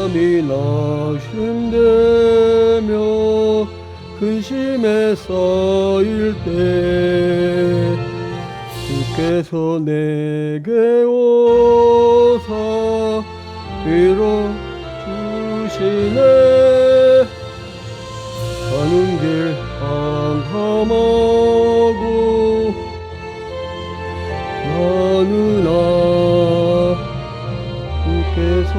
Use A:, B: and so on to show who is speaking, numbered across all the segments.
A: 마음이 낙심되며 근심에 쌓일 때 주께서 내게 오사 위로 주시네. 가는 길 캄캄하고 나누나 주께서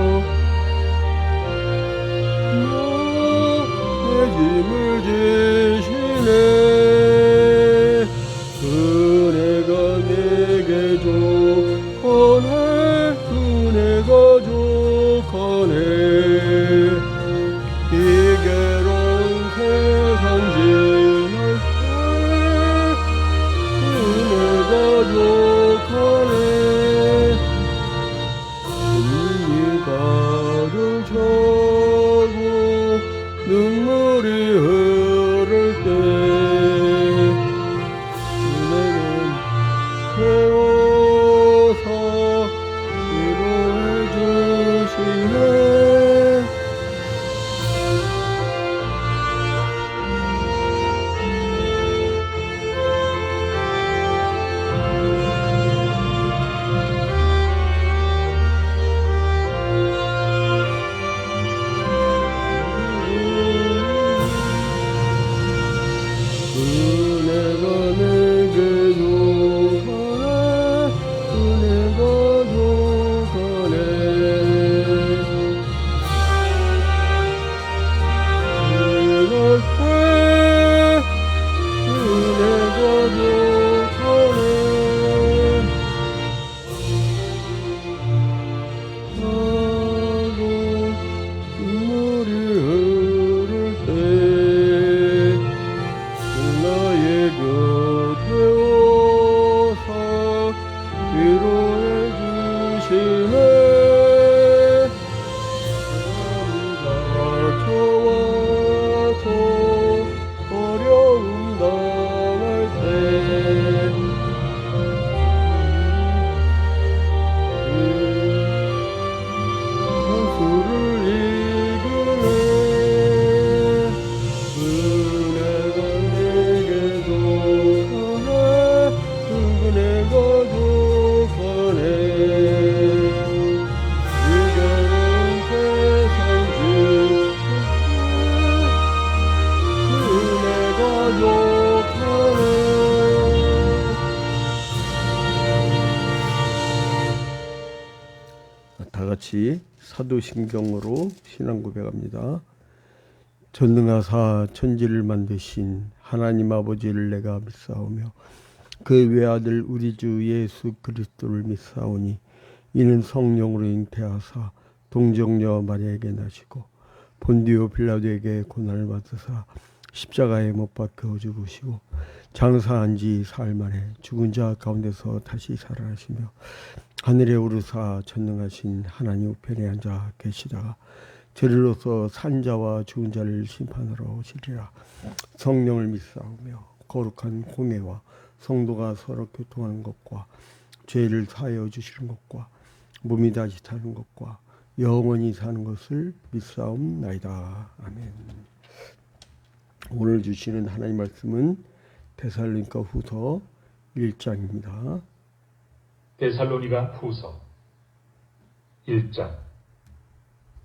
A: 내 짐을 지시네. 은혜가 내게 족하네. 은혜가 족하네. 이 괴로운 세상 지날 때 은혜가 족하네. 눈이 가득 차고 눈물이 흐를 때 은혜는 채워서 위로해 주시네. 은혜가 내게 족하네. 은혜가 족하네. 이럴 때 은혜가 족하네. 하고 눈물이 흐를 때 나의 곁에 오사 위로해 주시네. 갇혀와서 어려움 당할 때 선수를 이기네. 은혜가 내게 족하네. 은혜가 족하네. 이 괴로운 세상 은혜가 족하네. 다 같이 사도신경으로 신앙 고백합니다. 전능하사 천지를 만드신 하나님 아버지를 내가 믿사오며 그 외아들 우리 주 예수 그리스도를 믿사오니 이는 성령으로 잉태하사 동정녀 마리아에게 나시고 본디오 빌라도에게 고난을 받으사 십자가에 못 박혀 죽으시고 장사한 지 사흘 만에 죽은 자 가운데서 다시 살아나시며 하늘에 오르사 전능하신 하나님 우편에 앉아 계시다가 저리로서 산자와 죽은 자를 심판하러 오시리라. 성령을 믿사오며 거룩한 공예와 성도가 서로 교통하는 것과 죄를 사하여 주시는 것과 몸이 다시 사는 것과 영원히 사는 것을 믿사옵나이다. 아멘. 오늘 주시는 하나님 말씀은 데살로니가 후서 1장입니다.
B: 데살로니가 후서 1장.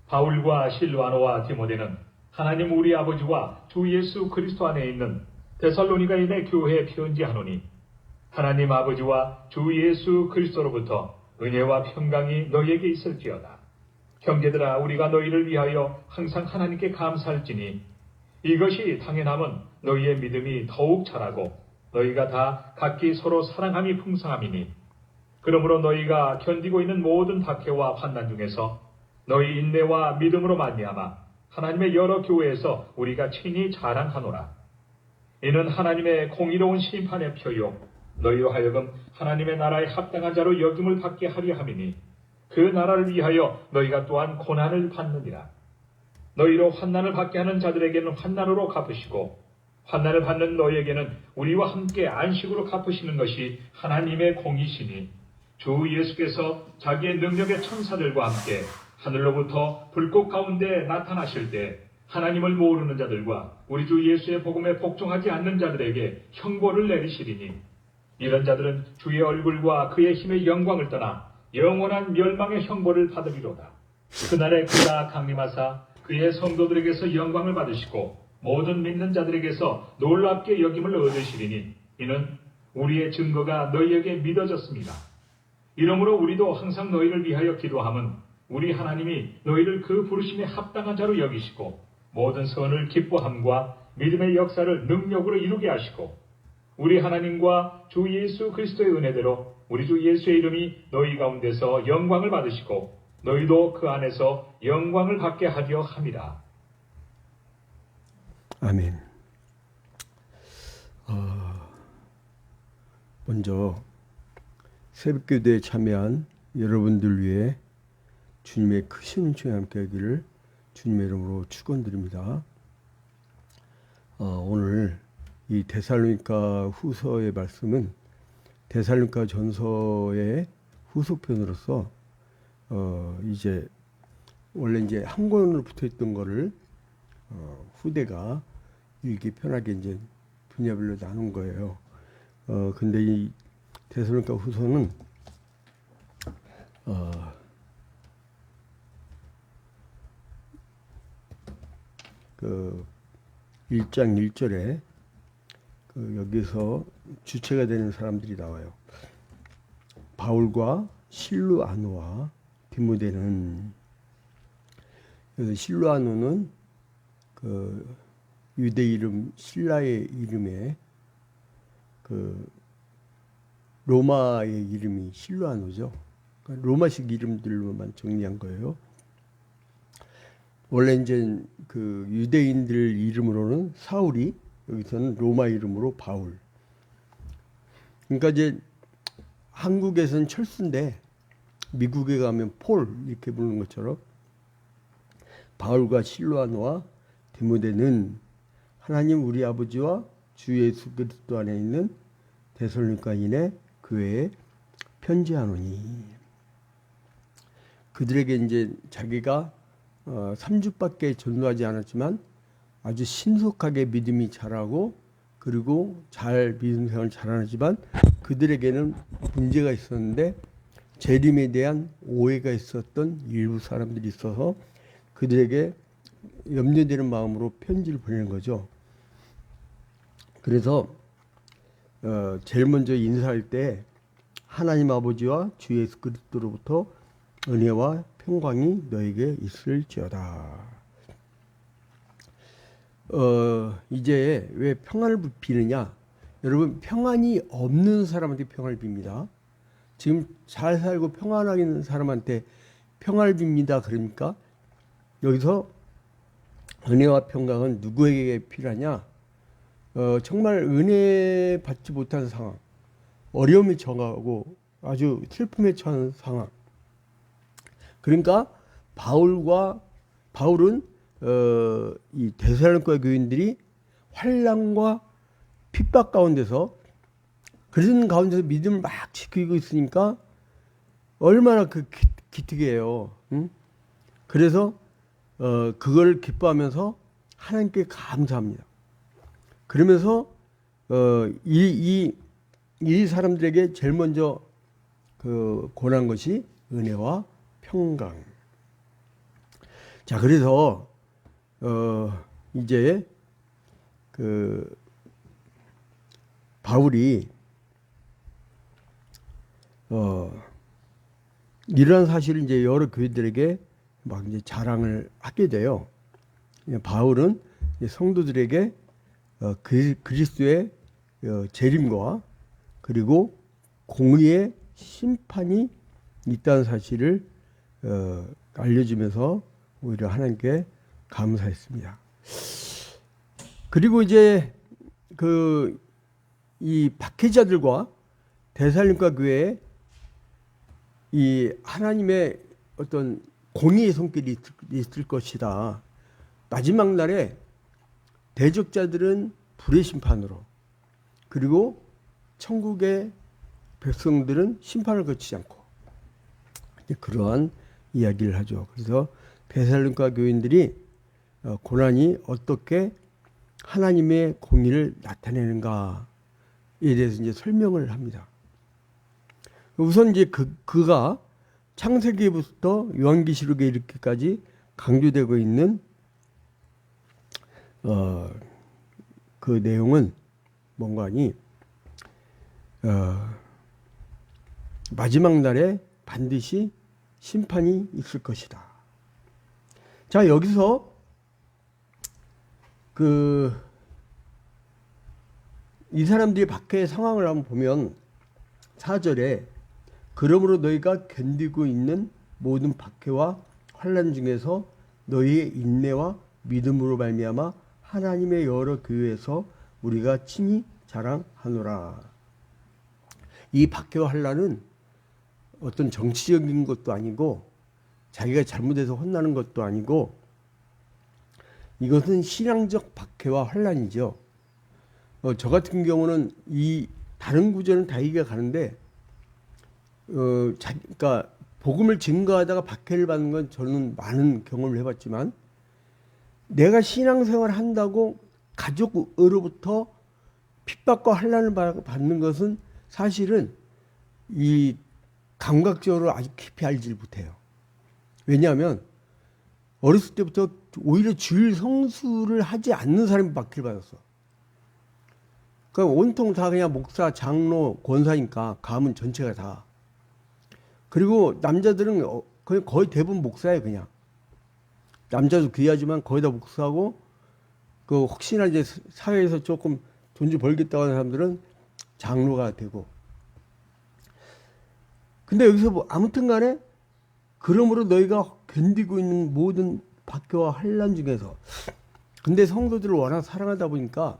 B: 바울과 실와노와 디모데는 하나님 우리 아버지와 주 예수 그리스도 안에 있는 데살로니가인의 교회에 편지하노니 하나님 아버지와 주 예수 그리스도로부터 은혜와 평강이 너희에게 있을지어다. 형제들아, 우리가 너희를 위하여 항상 하나님께 감사할지니 이것이 당연함은 너희의 믿음이 더욱 자라고 너희가 다 각기 서로 사랑함이 풍성함이니 그러므로 너희가 견디고 있는 모든 박해와 환난 중에서 너희 인내와 믿음으로 말미암아 하나님의 여러 교회에서 우리가 친히 자랑하노라. 이는 하나님의 공의로운 심판의 표요 너희로 하여금 하나님의 나라에 합당한 자로 여김을 받게 하려 함이니 그 나라를 위하여 너희가 또한 고난을 받느니라. 너희로 환난을 받게 하는 자들에게는 환난으로 갚으시고 환난을 받는 너희에게는 우리와 함께 안식으로 갚으시는 것이 하나님의 공이시니 주 예수께서 자기의 능력의 천사들과 함께 하늘로부터 불꽃 가운데 나타나실 때 하나님을 모르는 자들과 우리 주 예수의 복음에 복종하지 않는 자들에게 형벌을 내리시리니 이런 자들은 주의 얼굴과 그의 힘의 영광을 떠나 영원한 멸망의 형벌을 받으리로다. 그날에 그가 강림하사 그의 성도들에게서 영광을 받으시고 모든 믿는 자들에게서 놀랍게 여김을 얻으시리니 이는 우리의 증거가 너희에게 믿어졌습니다. 이러므로 우리도 항상 너희를 위하여 기도함은 우리 하나님이 너희를 그 부르심에 합당한 자로 여기시고 모든 선을 기뻐함과 믿음의 역사를 능력으로 이루게 하시고 우리 하나님과 주 예수 그리스도의 은혜대로 우리 주 예수의 이름이 너희 가운데서 영광을 받으시고 너희도 그 안에서 영광을 받게 하려 함이라.
A: 아멘. 먼저 새벽기도에 참여한 여러분들 위해 주님의 크신 은총이 함께 하기를 주님의 이름으로 축원드립니다. 오늘 이 데살로니가 후서의 말씀은 데살로니가 전서의 후속편으로서 이제 원래 이제 한 권으로 붙어 있던 거를 후대가 읽기 편하게 이제 분야별로 나눈 거예요. 근데 이 데살로니가 후서는 그 1장 1절에 여기서 주체가 되는 사람들이 나와요. 바울과 실루아노와 디모데는, 그래서 실루아노는 그 유대 이름 신라의 이름에 그 로마의 이름이 실루아노죠. 그러니까 로마식 이름들로만 정리한 거예요. 원래 이제 그 유대인들 이름으로는 사울이, 여기서는 로마 이름으로 바울. 그러니까 이제 한국에서는 철수인데 미국에 가면 폴 이렇게 부르는 것처럼 바울과 실루아노와 디모데는 하나님 우리 아버지와 주 예수 그리스도 안에 있는 데살로니가인의 교회에 편지하노니, 그들에게 이제 자기가 3주밖에 전도하지 않았지만 아주 신속하게 믿음이 자라고 그리고 잘 믿음 생활을 잘하지만 그들에게는 문제가 있었는데 재림에 대한 오해가 있었던 일부 사람들이 있어서 그들에게 염려되는 마음으로 편지를 보내는 거죠. 그래서 제일 먼저 인사할 때 하나님 아버지와 주 예수 그리스도로부터 은혜와 평강이 너에게 있을지어다. 이제 왜 평안을 비느냐? 여러분, 평안이 없는 사람한테 평안을 빕니다. 지금 잘 살고 평안하게 있는 사람한테 평안을 빕니다. 그러니까 여기서 은혜와 평강은 누구에게 필요하냐? 정말 은혜 받지 못한 상황, 어려움에 처하고 아주 슬픔에 처한 상황. 그러니까 바울은 이 데살로니가 교인들이 환난과 핍박 가운데서, 그런 가운데서 믿음을 막 지키고 있으니까 얼마나 그 기특해요. 응? 그래서 그걸 기뻐하면서 하나님께 감사합니다. 그러면서 이 사람들에게 제일 먼저 권한 것이 은혜와 평강. 자, 그래서 이제 바울이 이러한 사실을 이제 여러 교회들에게 막 이제 자랑을 하게 돼요. 바울은 성도들에게 그리스도의 재림과 그리고 공의의 심판이 있다는 사실을 알려주면서 오히려 하나님께 감사했습니다. 그리고 이제 이 박해자들과 데살로니가 교회에 이 하나님의 어떤 공의의 손길이 있을 것이다. 마지막 날에 대적자들은 불의 심판으로, 그리고 천국의 백성들은 심판을 거치지 않고, 그러한 이야기를 하죠. 그래서 데살로니가 교인들이 고난이 어떻게 하나님의 공의를 나타내는가에 대해서 이제 설명을 합니다. 우선 이제 그가 창세기부터 요한계시록에 이렇게까지 강조되고 있는 그 내용은 뭔가 하니 마지막 날에 반드시 심판이 있을 것이다. 자, 여기서 이 사람들이 밖의 상황을 한번 보면 4절에 그러므로 너희가 견디고 있는 모든 박해와 환난 중에서 너희의 인내와 믿음으로 말미암아 하나님의 여러 교회에서 우리가 친히 자랑하노라. 이 박해와 환난은 어떤 정치적인 것도 아니고 자기가 잘못해서 혼나는 것도 아니고 이것은 신앙적 박해와 환난이죠. 저 같은 경우는 이 다른 구절은 다 이해가 가는데 그러니까 복음을 증거하다가 박해를 받는 건 저는 많은 경험을 해봤지만 내가 신앙생활을 한다고 가족으로부터 핍박과 환난을 받는 것은 사실은 이 감각적으로 아주 깊이 알지 못해요. 왜냐하면 어렸을 때부터 오히려 주일 성수를 하지 않는 사람이 박해를 받았어. 그러니까 온통 다 그냥 목사, 장로, 권사니까 가문 전체가 다. 그리고 남자들은 거의 대부분 목사예요, 그냥. 남자도 귀하지만 거의 다 목사하고 혹시나 이제 사회에서 조금 돈 좀 벌겠다고 하는 사람들은 장로가 되고. 근데 여기서 뭐 아무튼 간에 그러므로 너희가 견디고 있는 모든 박해와 환난 중에서 근데 성도들을 워낙 사랑하다 보니까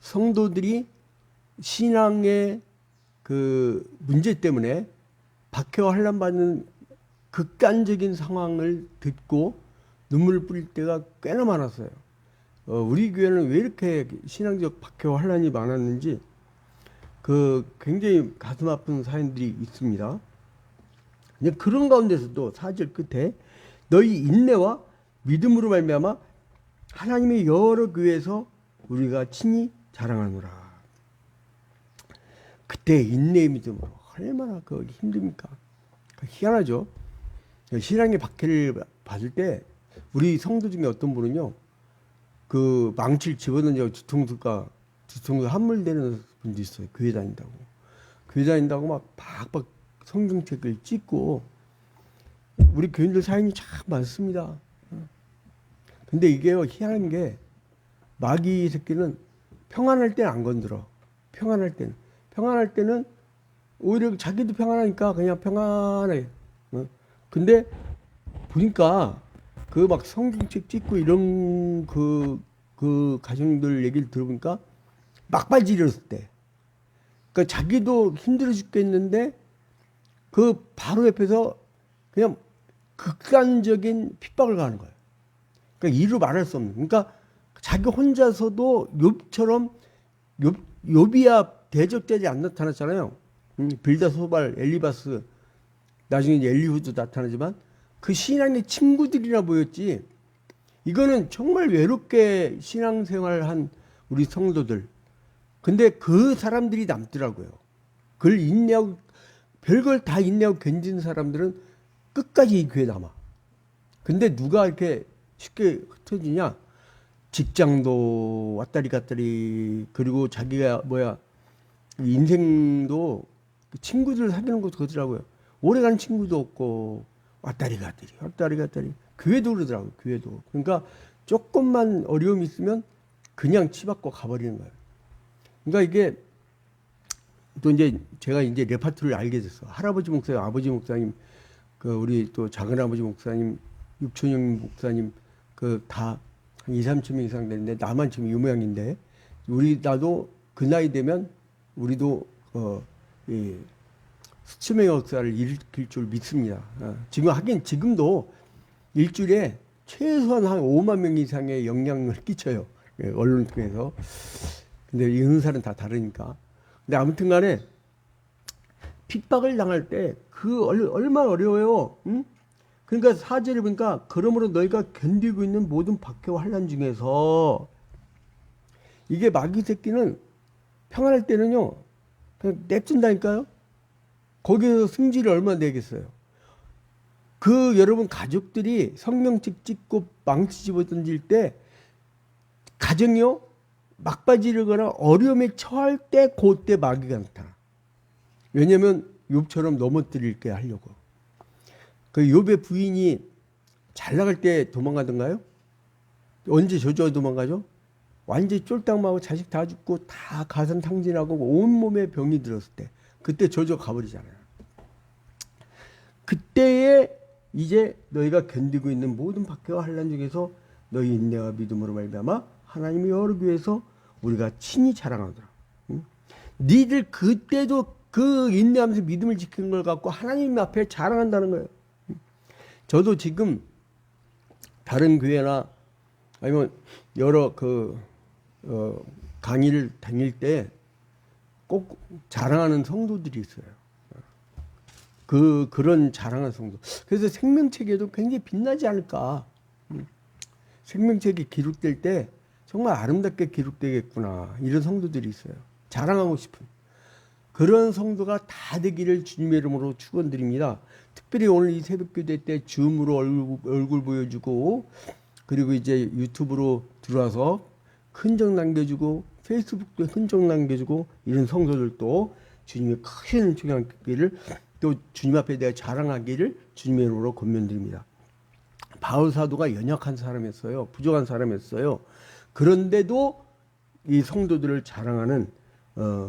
A: 성도들이 신앙의 그 문제 때문에 박해와 환난 받는 극단적인 상황을 듣고 눈물을 뿌릴 때가 꽤나 많았어요. 우리 교회는 왜 이렇게 신앙적 박해와 환난이 많았는지 굉장히 가슴 아픈 사연들이 있습니다. 그런 가운데서도 4절 끝에 너희 인내와 믿음으로 말미암아 하나님의 여러 교회에서 우리가 친히 자랑하노라. 그때 인내의 믿음으로 얼마나 힘듭니까? 희한하죠. 신앙의 박해를 받을 때 우리 성도 중에 어떤 분은요, 망치를 집어던져 뒤통수 함몰되는 분도 있어요. 교회 다닌다고 막 박박 성경책을 찍고 우리 교인들 사연이 참 많습니다. 근데 이게요, 희한한 게 마귀 새끼는 평안할 때는 안 건드려. 평안할 때는 오히려 자기도 평안하니까 그냥 평안해. 근데 보니까 막 성경책 찍고 이런 가정들 얘기를 들어보니까 막발질이었을 때, 그러니까 자기도 힘들어 죽겠는데 바로 옆에서 그냥 극단적인 핍박을 가는 거예요. 그러니까 이루 말할 수 없는. 그러니까 자기 혼자서도 욥처럼 욥이야 대적자지 안 나타났잖아요. 빌다, 소발, 엘리바스, 나중에 엘리후도 나타나지만 그 신앙의 친구들이라 보였지. 이거는 정말 외롭게 신앙생활한 우리 성도들. 근데 그 사람들이 남더라고요. 그걸 인내하고 별걸 다 인내하고 견딘 사람들은 끝까지 이 교회에 남아. 근데 누가 이렇게 쉽게 흩어지냐? 직장도 왔다리 갔다리, 그리고 자기가 인생도 친구들을 사귀는 것도 그러더라고요. 오래가는 친구도 없고 왔다리 갔다리. 교회도 그러더라고요. 교회도. 그러니까 조금만 어려움이 있으면 그냥 치받고 가버리는 거예요. 그러니까 이게 또 이제 제가 이제 레파토리를 알게 됐어. 할아버지 목사님, 아버지 목사님, 우리 또 작은아버지 목사님, 육촌형 목사님, 다 한 2, 3천 명 이상 되는데 나만 지금 이 모양인데 나도 그 나이 되면 우리도 이 수치명의 역사를 일으킬 줄 믿습니다. 지금도 일주일에 최소한 한 5만 명 이상의 영향을 끼쳐요. 언론 통해서. 근데 이 은사는 다 다르니까. 근데 아무튼 간에 핍박을 당할 때 그 얼마나 어려워요. 응? 그러니까 4절에 보니까 그러므로 너희가 견디고 있는 모든 박해와 환난 중에서 이게 마귀 새끼는 평안할 때는요 그냥 냅둔다니까요. 거기서 승질을 얼마나 내겠어요. 그 여러분 가족들이 성명책 찍고 망치 집어 던질 때 가정이요 막바지르거나 어려움에 처할 때 그때 마귀가 나타나. 왜냐면 욥처럼 넘어뜨릴게 하려고. 그 욥의 부인이 잘 나갈 때 도망가던가요? 언제 저주가 도망가죠? 완전히 쫄딱마고 자식 다 죽고 다 가산탕진하고 온몸에 병이 들었을 때 그때 저주가 가버리잖아요. 그때에 이제 너희가 견디고 있는 모든 박해와 환난 중에서 너희 인내와 믿음으로 말미암아 하나님이 여러기 위해서 우리가 친히 자랑하더라. 응? 니들 그때도 그 인내하면서 믿음을 지키는 걸 갖고 하나님 앞에 자랑한다는 거예요. 저도 지금 다른 교회나 아니면 여러 강의를 다닐 때 꼭 자랑하는 성도들이 있어요. 그런 자랑하는 성도. 그래서 생명책에도 굉장히 빛나지 않을까. 생명책이 기록될 때 정말 아름답게 기록되겠구나. 이런 성도들이 있어요. 자랑하고 싶은. 그런 성도가 다 되기를 주님의 이름으로 축원드립니다. 특별히 오늘 이 새벽기도 때 줌으로 얼굴 보여주고 그리고 이제 유튜브로 들어와서 흔적 남겨주고 페이스북도 흔적 남겨주고 이런 성도들도 주님의 크신 은총이 있기를 또 주님 앞에 내가 자랑하기를 주님의 이름으로 권면드립니다. 바울 사도가 연약한 사람이었어요. 부족한 사람이었어요. 그런데도 이 성도들을 자랑하는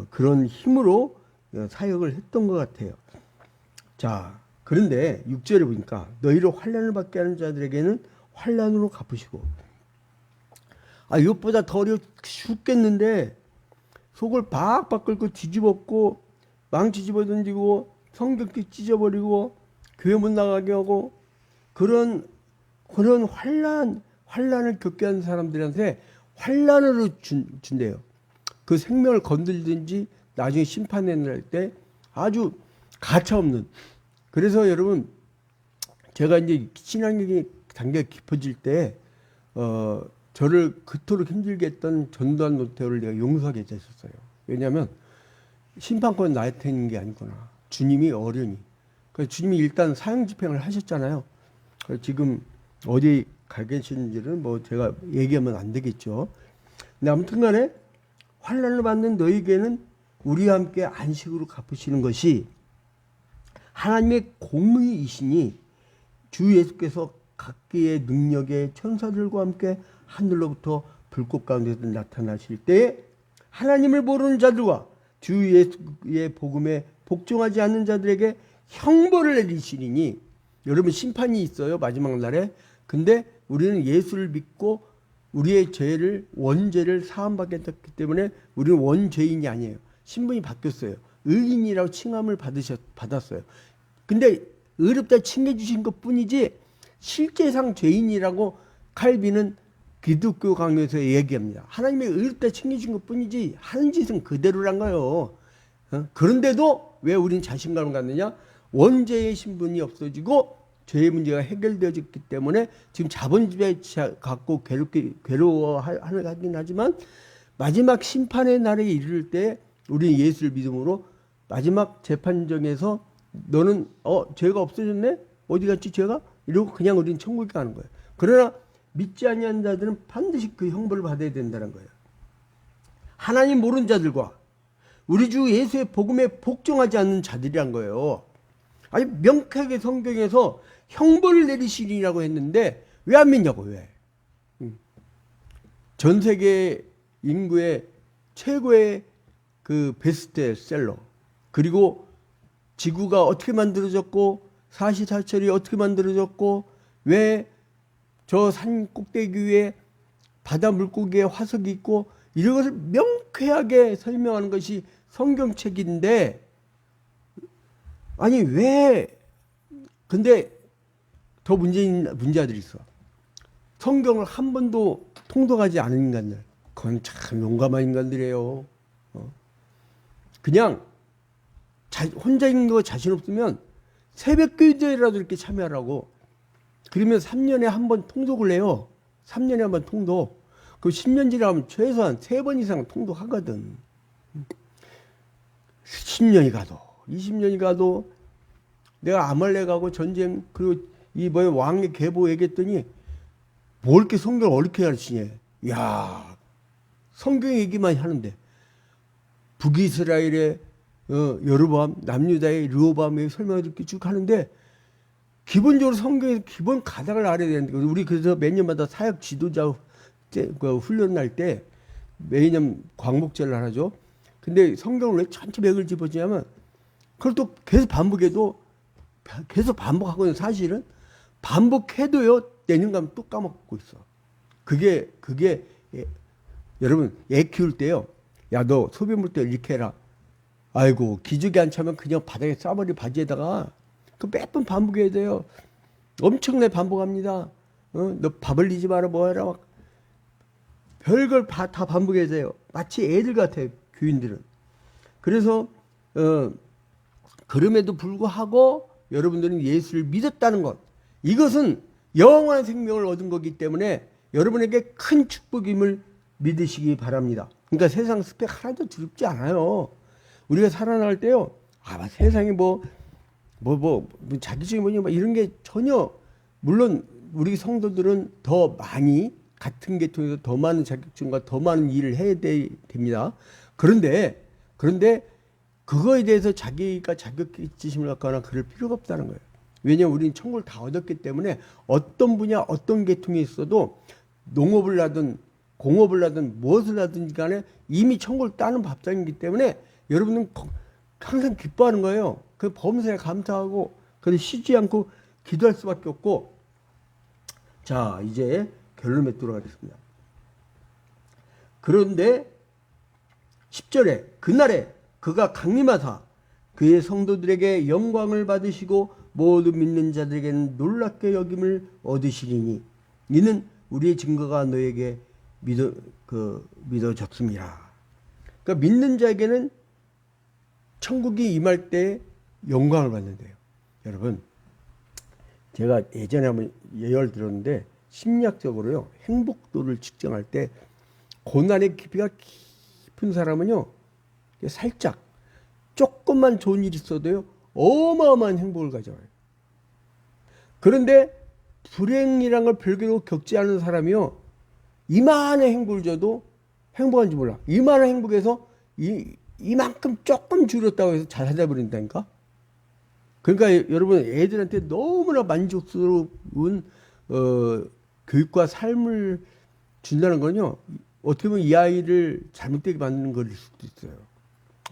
A: 그런 힘으로 사역을 했던 것 같아요. 자, 그런데 6절에 보니까 너희를 환난을 받게 하는 자들에게는 환난으로 갚으시고 이것보다 더 어려 죽겠는데 속을 박박 끓고 뒤집었고 망치 집어 던지고 성경책 찢어버리고 교회 못 나가게 하고 그런 환난을 겪게 하는 사람들한테 환난으로 준대요. 그 생명을 건들든지 나중에 심판에 날 때 아주 가차없는. 그래서 여러분 제가 이제 신앙력이 단계가 깊어질 때 저를 그토록 힘들게 했던 전두환 노태우를 내가 용서하게 됐었어요. 왜냐하면 심판권 나한테 있는 게 아니구나. 주님이 어련히. 그래서 주님이 일단 사형 집행을 하셨잖아요. 지금 어디 가 계시는지는 뭐 제가 얘기하면 안 되겠죠. 근데 아무튼 간에 환난을 받는 너희에게는 우리와 함께 안식으로 갚으시는 것이 하나님의 공의이시니 주 예수께서 각기의 능력의 천사들과 함께 하늘로부터 불꽃 가운데서 나타나실 때에 하나님을 모르는 자들과 주 예수의 복음에 복종하지 않는 자들에게 형벌을 내리시리니 여러분 심판이 있어요. 마지막 날에. 근데 우리는 예수를 믿고 우리의 죄를 원죄를 사함받겠기 때문에 우리는 원죄인이 아니에요. 신분이 바뀌었어요. 의인이라고 칭함을 받았어요. 근데 의롭다 칭해주신 것 뿐이지 실제상 죄인이라고 칼빈은 기독교 강요에서 얘기합니다. 하나님의 의롭다 칭해주신 것 뿐이지 하는 짓은 그대로란 거예요. 그런데도 왜 우리는 자신감을 갖느냐? 원죄의 신분이 없어지고 죄의 문제가 해결되어졌기 때문에 지금 자본주의 갖고 괴로워하긴 하지만 마지막 심판의 날에 이를 때 우리는 예수를 믿음으로 마지막 재판정에서 너는 죄가 없어졌네? 어디 갔지 죄가? 이러고 그냥 우리는 천국에 가는 거예요. 그러나 믿지 아니하는 자들은 반드시 그 형벌을 받아야 된다는 거예요. 하나님 모르는 자들과 우리 주 예수의 복음에 복종하지 않는 자들이란 거예요. 아니 명쾌하게 성경에서 형벌을 내리시리라고 했는데 왜 안 믿냐고. 왜? 전 세계 인구의 최고의 그 베스트셀러 그리고 지구가 어떻게 만들어졌고 사시사철이 어떻게 만들어졌고 왜 저 산 꼭대기 위에 바다 물고기에 화석이 있고 이런 것을 명쾌하게 설명하는 것이 성경책인데 아니 왜 근데 더 문제들이 있어. 성경을 한 번도 통독하지 않은 인간들 그건 참 용감한 인간들이에요. 그냥 혼자 있는 거 자신 없으면 새벽 기도회라도 이렇게 참여하라고. 그러면 3년에 한 번 통독을 해요. 3년에 한 번 통독. 그 10년 지나면 최소한 3번 이상 통독하거든. 10년이 가도 20년이 가도 내가 아말렉 하고 전쟁 그리고 이 뭐야 왕의 계보 얘기했더니 뭘 이렇게 성경을 어렵게 가르치냐. 야, 성경 얘기만 하는데 북이스라엘의 여로보암, 남유다의 르호보암의 설명을 이렇게 쭉 하는데 기본적으로 성경에서 기본 가닥을 알아야 되는데 우리 그래서 매년마다 사역 지도자 훈련 날 때 매년 광복절을 하죠. 근데 성경을 왜 전체 맥을 짚어주냐면 그걸 또 계속 반복해도 계속 반복하고는 사실은 반복해도요 내년 가면 또 까먹고 있어. 그게 여러분 애 키울 때요. 야, 너 소변 물 때 이렇게 해라. 아이고 기저귀 안 차면 그냥 바닥에 싸버리 바지에다가 그 몇 번 반복해야 돼요. 엄청나게 반복합니다. 너 밥 흘리지 마라 뭐 해라 막 별걸 다 반복해야 돼요. 마치 애들 같아요. 교인들은. 그래서 그럼에도 불구하고 여러분들은 예수를 믿었다는 것, 이것은 영원한 생명을 얻은 거기 때문에 여러분에게 큰 축복임을 믿으시기 바랍니다. 그러니까 세상 스펙 하나도 두렵지 않아요. 우리가 살아날 때요, 세상에 자기적인 뭐냐 이런 게 전혀, 물론 우리 성도들은 더 많이 같은 계통에서 더 많은 자격증과 더 많은 일을 해야 됩니다. 그런데 그거에 대해서 자기가 자격지심을 갖거나 그럴 필요가 없다는 거예요. 왜냐하면 우리는 천국을 다 얻었기 때문에 어떤 분야 어떤 계통에 있어도 농업을 하든 공업을 하든 무엇을 하든 간에 이미 천국을 따는 밥상이기 때문에 여러분은 항상 기뻐하는 거예요. 그 범사에 감사하고 그래서 쉬지 않고 기도할 수밖에 없고. 자, 이제 결론에 들어가겠습니다. 그런데 10절에 그날에 그가 강림하사 그의 성도들에게 영광을 받으시고 모두 믿는 자들에게는 놀랍게 여김을 얻으시리니 이는 우리의 증거가 너에게 믿어졌습니다. 그러니까 믿는 자에게는 천국이 임할 때 영광을 받는데요. 여러분, 제가 예전에 한번 예열 들었는데 심리학적으로요, 행복도를 측정할 때 고난의 깊이가 깊은 사람은요, 살짝 조금만 좋은 일이 있어도요 어마어마한 행복을 가져와요. 그런데 불행이란 걸 별개로 겪지 않은 사람이요, 이만한 행복을 줘도 행복한지 몰라. 이만한 행복에서 이만큼 조금 줄였다고 해서 잘 살아버린다니까. 그러니까 여러분, 애들한테 너무나 만족스러운 교육과 삶을 준다는 건요, 어떻게 보면 이 아이를 잘못되게 만드는 것일 수도 있어요.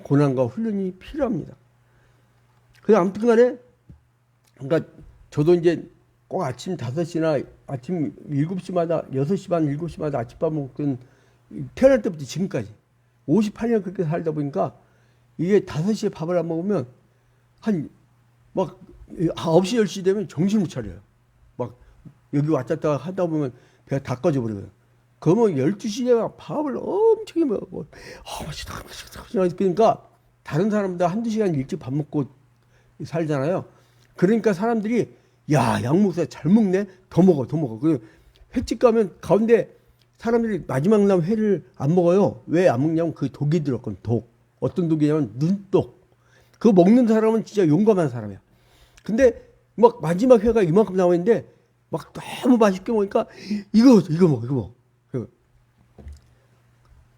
A: 고난과 훈련이 필요합니다. 그래서 아무튼 간에, 그러니까 저도 이제 꼭 아침 5시나 아침 7시마다, 6시 반, 7시마다 아침밥 먹던, 태어날 때부터 지금까지 58년 그렇게 살다 보니까 이게 5시에 밥을 안 먹으면 막 9시, 10시 되면 정신 못 차려요. 막 여기 왔다 갔다 하다 보면 배가 다 꺼져버려요. 그러면 12시에 밥을 엄청 먹고, 맛있다. 그러니까 다른 사람보다 한두 시간 일찍 밥 먹고 살잖아요. 그러니까 사람들이, 야, 양 목사 잘 먹네? 더 먹어. 그 횟집 가면 가운데 사람들이 마지막 남 회를 안 먹어요. 왜 안 먹냐면 그 독이 들었거든, 독. 어떤 독이냐면 눈독. 그거 먹는 사람은 진짜 용감한 사람이야. 근데 막 마지막 회가 이만큼 나와 있는데 막 너무 맛있게 먹으니까 이거 먹어.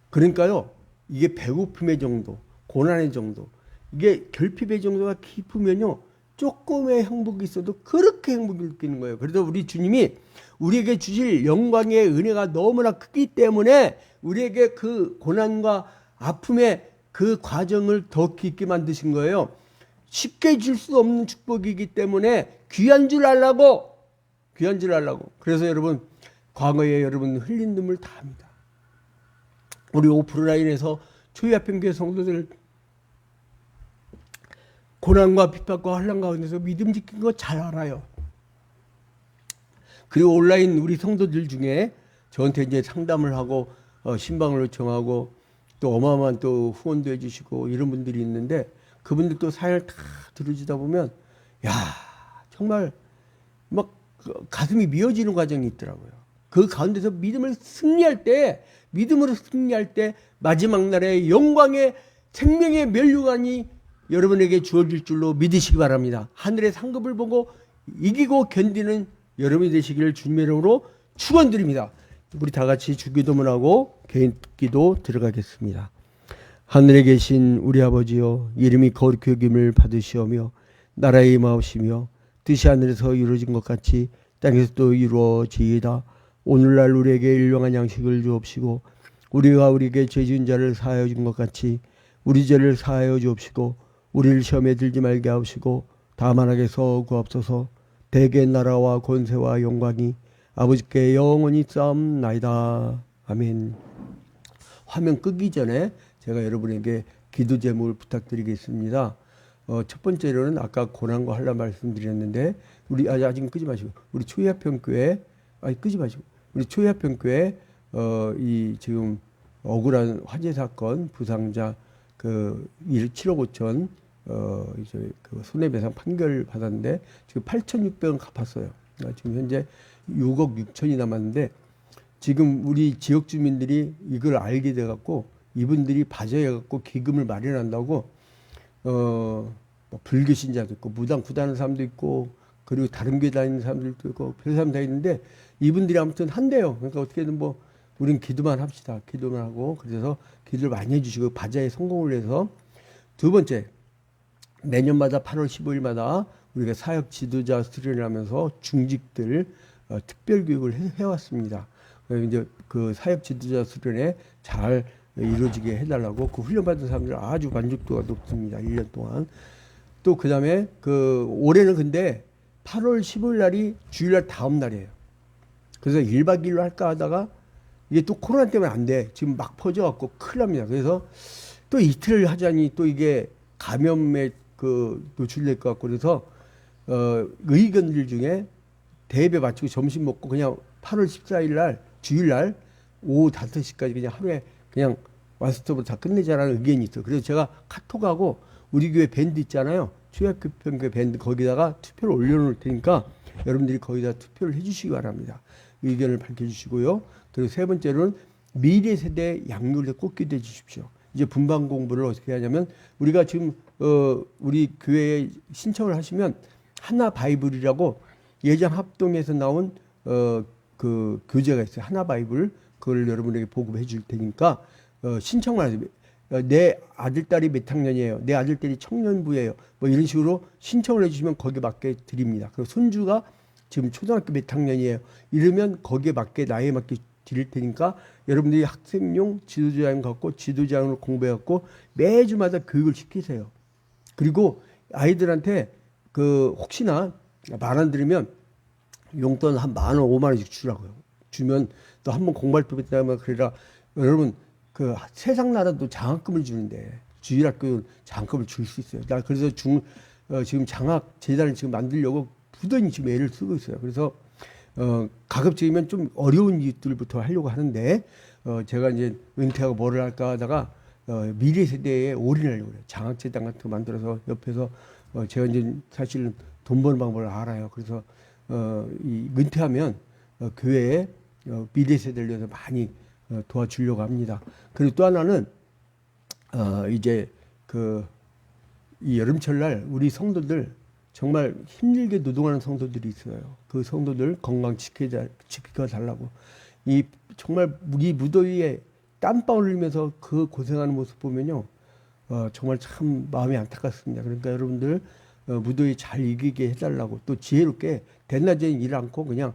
A: 그러니까요, 이게 배고픔의 정도, 고난의 정도, 이게 결핍의 정도가 깊으면요, 조금의 행복이 있어도 그렇게 행복을 느끼는 거예요. 그래서 우리 주님이 우리에게 주실 영광의 은혜가 너무나 크기 때문에 우리에게 그 고난과 아픔의 그 과정을 더 깊게 만드신 거예요. 쉽게 줄 수 없는 축복이기 때문에 귀한 줄 알라고. 그래서 여러분, 과거에 여러분 흘린 눈물 다 합니다. 우리 오프라인에서 초이아평교회 성도들 고난과 핍박과 환난 가운데서 믿음 지킨 거 잘 알아요. 그리고 온라인 우리 성도들 중에 저한테 이제 상담을 하고 신방을 요청하고 또 어마어마한 또 후원도 해주시고 이런 분들이 있는데, 그분들 또 사연을 다 들어주다 보면 야 정말 막 가슴이 미어지는 과정이 있더라고요. 그 가운데서 믿음으로 승리할 때 마지막 날에 영광의 생명의 면류관이 여러분에게 주어질 줄로 믿으시기 바랍니다. 하늘의 상급을 보고 이기고 견디는 여러분이 되시기를 주님의 이름으로 축원드립니다. 우리 다 같이 주기도문 하고 개인 기도 들어가겠습니다. 하늘에 계신 우리 아버지여, 이름이 거룩히 여김을 받으시오며 나라의 임하옵시며 뜻이 하늘에서 이루어진 것 같이 땅에서도 이루어지이다. 오늘날 우리에게 일용한 양식을 주옵시고 우리가 우리에게 죄 지은 자를 사하여 준 것 같이 우리 죄를 사하여 주옵시고 우리를 시험에 들지 말게 하옵시고 다만 악에서 구하옵소서. 대개 나라와 권세와 영광이 아버지께 영원히 쌓옵나이다. 아멘. 화면 끄기 전에 제가 여러분에게 기도 제목을 부탁드리겠습니다. 첫 번째로는 아까 고난과 한라 말씀드렸는데 우리 아직 끄지 마시고 우리 초이화평교회 끄지 마시고 우리 초이화평교회 이 지금 억울한 화재 사건 부상자 그 7억 5천 이제 그 손해배상 판결 받았는데 지금 8,600원 갚았어요. 지금 현재 6억 6천이 남았는데 지금 우리 지역 주민들이 이걸 알게 돼 갖고 이분들이 봐줘야 갖고 기금을 마련한다고 뭐 불교 신자도 있고 무당 구다하는 사람도 있고 그리고 다른 교회 다니는 사람들도 있고 별 사람 다 있는데 이분들이 아무튼 한대요. 그러니까 어떻게든 뭐 우린 기도만 합시다. 기도만 하고 그래서 기도를 많이 해주시고 바자에 성공을 해서 두 번째 내년마다 8월 15일마다 우리가 사역 지도자 수련을 하면서 중직들 특별 교육을 해왔습니다. 이제 그 사역 지도자 수련에 잘 이루어지게 해달라고 그 훈련받은 사람들 아주 만족도가 높습니다. 1년 동안. 또 그 다음에 그 올해는 근데 8월 15일 날이 주일날 다음 날이에요. 그래서 1박 2일로 할까 하다가 이게 또 코로나 때문에 안 돼. 지금 막 퍼져갖고 큰일 납니다. 그래서 또 이틀 하자니 또 이게 감염에 그 노출될 것 같고 그래서 의견들 중에 대회 마치고 점심 먹고 그냥 8월 14일 날 주일날 오후 5시까지 그냥 하루에 그냥 완스톱으로 다 끝내자라는 의견이 있어요. 그래서 제가 카톡하고 우리 교회 밴드 있잖아요. 초약교회 밴드 거기다가 투표를 올려놓을 테니까 여러분들이 거기다 투표를 해주시기 바랍니다. 의견을 밝혀주시고요. 그리고 세 번째로는 미래 세대 양육에 꼭 기도해 주십시오. 이제 분반 공부를 어떻게 하냐면 우리가 지금 우리 교회에 신청을 하시면 하나 바이블이라고 예전 합동에서 나온 그 교재가 있어요. 하나 바이블 그걸 여러분에게 보급해 줄 테니까 신청만 하세요. 내 아들 딸이 몇 학년이에요. 내 아들 딸이 청년부예요. 뭐 이런 식으로 신청을 해주시면 거기에 맞게 드립니다. 그리고 손주가 지금 초등학교 몇 학년이에요. 이러면 거기에 맞게 나이에 맞게 드릴 테니까 여러분들이 학생용 지도자형 갖고 지도자형을 공부해갖고 매주마다 교육을 시키세요. 그리고 아이들한테 그 혹시나 말 안 들으면 용돈 한 10,000원, 50,000원씩 주라고요. 주면 또 한번 공부할 때 했다면 그래라. 여러분 그 세상 나라도 장학금을 주는데 주일학교 장학금을 줄 수 있어요. 나 그래서 지금 장학 재단을 지금 만들려고 부단히 지금 애를 쓰고 있어요. 그래서 가급적이면 좀 어려운 이웃들부터 하려고 하는데 제가 이제 은퇴하고 뭐를 할까 하다가 미래 세대에 올인하려고 그래요. 장학재단 같은 거 만들어서 옆에서 제가 이제 사실 돈 버는 방법을 알아요. 그래서 이 은퇴하면 교회에 미래 세대를 위해서 많이 도와주려고 합니다. 그리고 또 하나는 이제 이 여름철날 우리 성도들 정말 힘들게 노동하는 성도들이 있어요. 그 성도들 건강 지켜달라고. 이 정말 이 무더위에 땀방울 흘리면서 그 고생하는 모습 보면요. 정말 참 마음이 안타깝습니다. 그러니까 여러분들 무더위 잘 이기게 해달라고 또 지혜롭게 대낮에 일 않고 그냥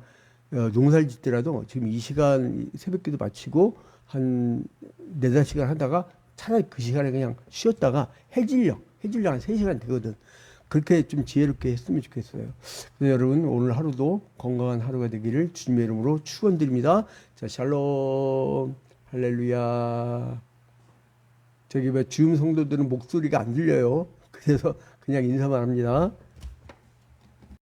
A: 농사를 짓더라도 지금 이 시간 새벽기도 마치고 한 4-5시간 하다가 차라리 그 시간에 그냥 쉬었다가 해질녘 한 3시간 되거든. 그렇게 좀 지혜롭게 했으면 좋겠어요. 그래서 여러분 오늘 하루도 건강한 하루가 되기를 주님의 이름으로 축원드립니다. 자, 샬롬 할렐루야. 저기 줌 성도들은 목소리가 안 들려요. 그래서 그냥 인사만 합니다.